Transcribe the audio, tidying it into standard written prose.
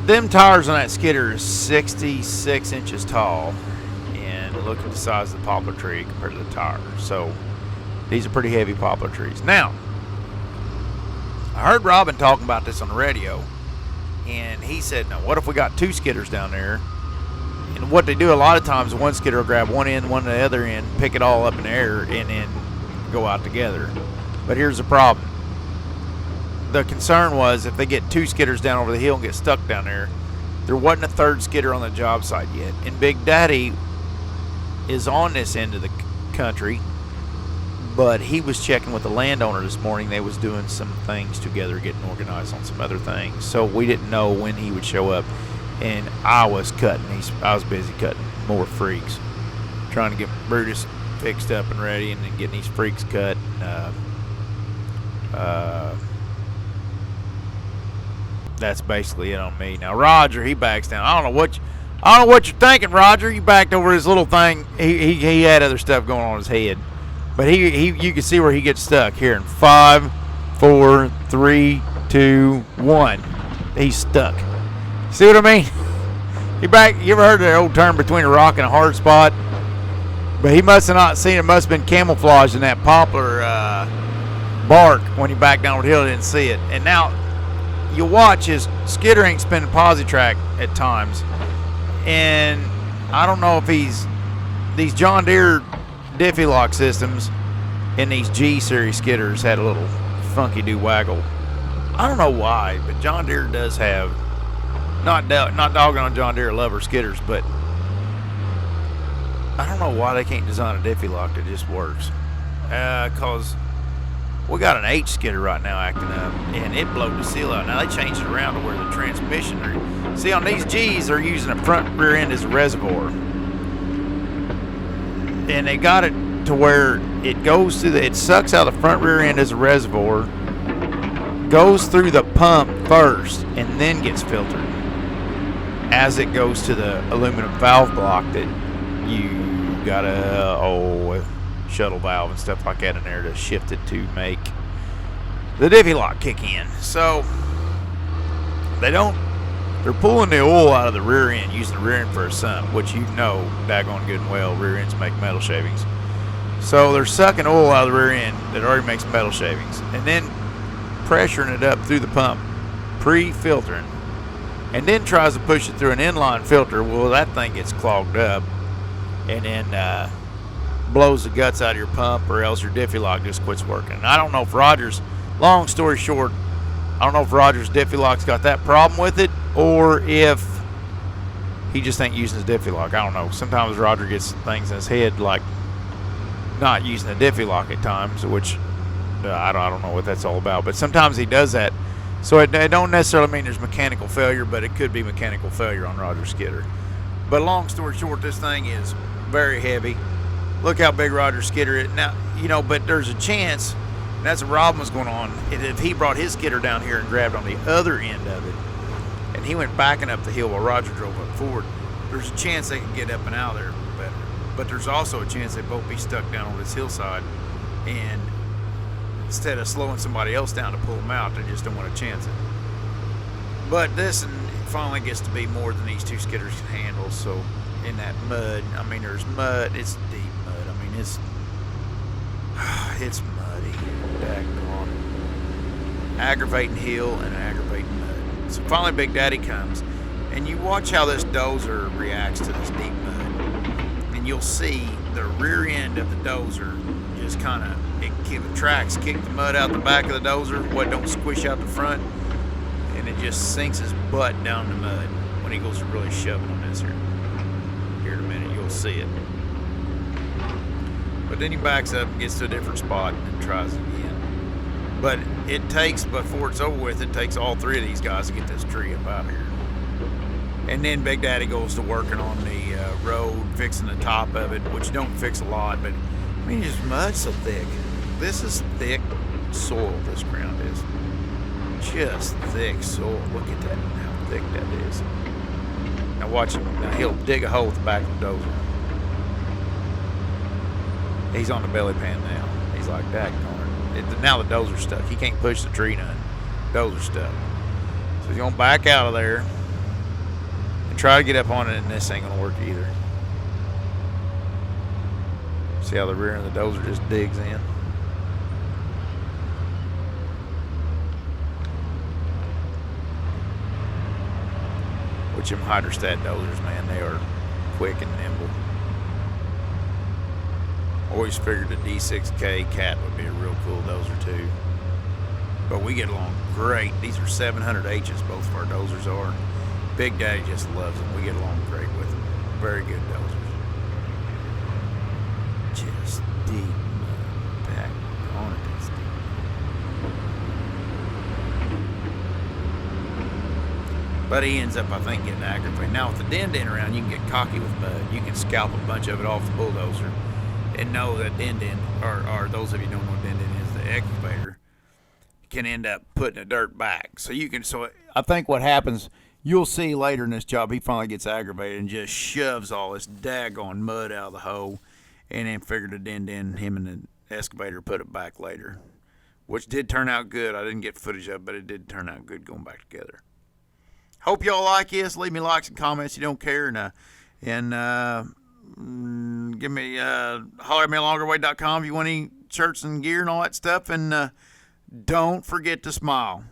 them tires on that skidder is 66 inches tall, and look at the size of the poplar tree compared to the tire. So these are pretty heavy poplar trees. Now, I heard Robin talking about this on the radio, and he said, now what if we got two skidders down there? And what they do a lot of times, one skidder will grab one end, one the other end, pick it all up in the air, and then go out together. But here's the problem. The concern was if they get two skidders down over the hill and get stuck down there wasn't a third skidder on the job site yet. And Big Daddy is on this end of the country, but he was checking with the landowner this morning. They was doing some things together, getting organized on some other things. So we didn't know when he would show up. And I was busy cutting more freaks, trying to get Brutus fixed up and ready, and then getting these freaks cut. That's basically it on me. Now Roger, he backs down. I don't know what you're thinking, Roger. You backed over his little thing. He had other stuff going on in his head, but you can see where he gets stuck here in 5, 4, 3, 2, 1. He's stuck. See what I mean? You ever heard of that old term between a rock and a hard spot? But he must have not seen it. Must have been camouflaged in that poplar bark when he backed down the hill. Didn't see it. And now you watch his skidder ain't spinning posi track at times. And I don't know if these John Deere Diffie lock systems in these G series skidders had a little funky do waggle. I don't know why, but John Deere does have. Not dogging on John Deere lover skidders, but I don't know why they can't design a Diffie lock that just works. Cause we got an H skidder right now acting up, and it blowed the seal out. Now they changed it around to where the transmission. See, on these G's, they're using the front rear end as a reservoir, and they got it to where it goes through it sucks out the front rear end as a reservoir, goes through the pump first, and then gets filtered as it goes to the aluminum valve block that you got a shuttle valve and stuff like that in there to shift it to make the Diffie lock kick in. So they're pulling the oil out of the rear end, using the rear end for a sump, which you know daggone good and well rear ends make metal shavings. So they're sucking oil out of the rear end that already makes metal shavings, and then pressuring it up through the pump, pre-filtering, and then tries to push it through an inline filter. Well, that thing gets clogged up, and then blows the guts out of your pump, or else your Diffie lock just quits working. And I don't know if long story short, I don't know if Roger's Diffie lock's got that problem with it, or if he just ain't using his Diffie lock. I don't know. Sometimes Roger gets things in his head like not using the Diffie lock at times, which I don't know what that's all about. But sometimes he does that. So it don't necessarily mean there's mechanical failure, but it could be mechanical failure on Roger's skidder. But long story short, this thing is very heavy. Look how big Roger's skidder is. Now, but there's a chance, and that's what Robin was going on, if he brought his skidder down here and grabbed on the other end of it, and he went backing up the hill while Roger drove up forward, there's a chance they could get up and out of there a little better. But there's also a chance they both be stuck down on this hillside, and instead of slowing somebody else down to pull them out, they just don't want to chance it. But this finally gets to be more than these two skidders can handle. So in that mud, there's mud. It's deep mud. It's muddy. Daggone. Aggravating hill and aggravating mud. So finally Big Daddy comes, and you watch how this dozer reacts to this deep mud. And you'll see the rear end of the dozer just kind of, tracks kick the mud out the back of the dozer, don't squish out the front, and it just sinks his butt down the mud when he goes to really shoving on this here. Here in a minute, you'll see it. But then he backs up and gets to a different spot and tries again. But before it's over with, it takes all three of these guys to get this tree up out of here. And then Big Daddy goes to working on the road, fixing the top of it, which don't fix a lot, but just mud's so thick. This is thick soil, this ground is. Just thick soil. Look at that, how thick that is. Now watch him. Now he'll dig a hole with the back of the dozer. He's on the belly pan now. He's like, daggone. Now the dozer's stuck. He can't push the tree none. Dozer's stuck. So he's going to back out of there. try to get up on it, and this ain't gonna work either. See how the rear end of the dozer just digs in? Which them hydrostat dozers, man, they are quick and nimble. Always figured a D6K Cat would be a real cool dozer too. But we get along great. These are 700Hs, both of our dozers are. Big Daddy just loves them. We get along great with them. Very good dozers. Just deep back on it. It's deep. But he ends up, I think, getting aggravated. Now, with the din around, you can get cocky with mud. You can scalp a bunch of it off the bulldozer and know that din, or those of you who don't know what din is, the excavator, can end up putting the dirt back. So I think what happens, you'll see later in this job, he finally gets aggravated and just shoves all this daggone mud out of the hole, and then figured the din, him and the excavator put it back later, which did turn out good. I didn't get footage of it, but it did turn out good going back together. Hope y'all like this. Leave me likes and comments. You don't care, and give me holler at me at longerway.com if you want any shirts and gear and all that stuff. And don't forget to smile.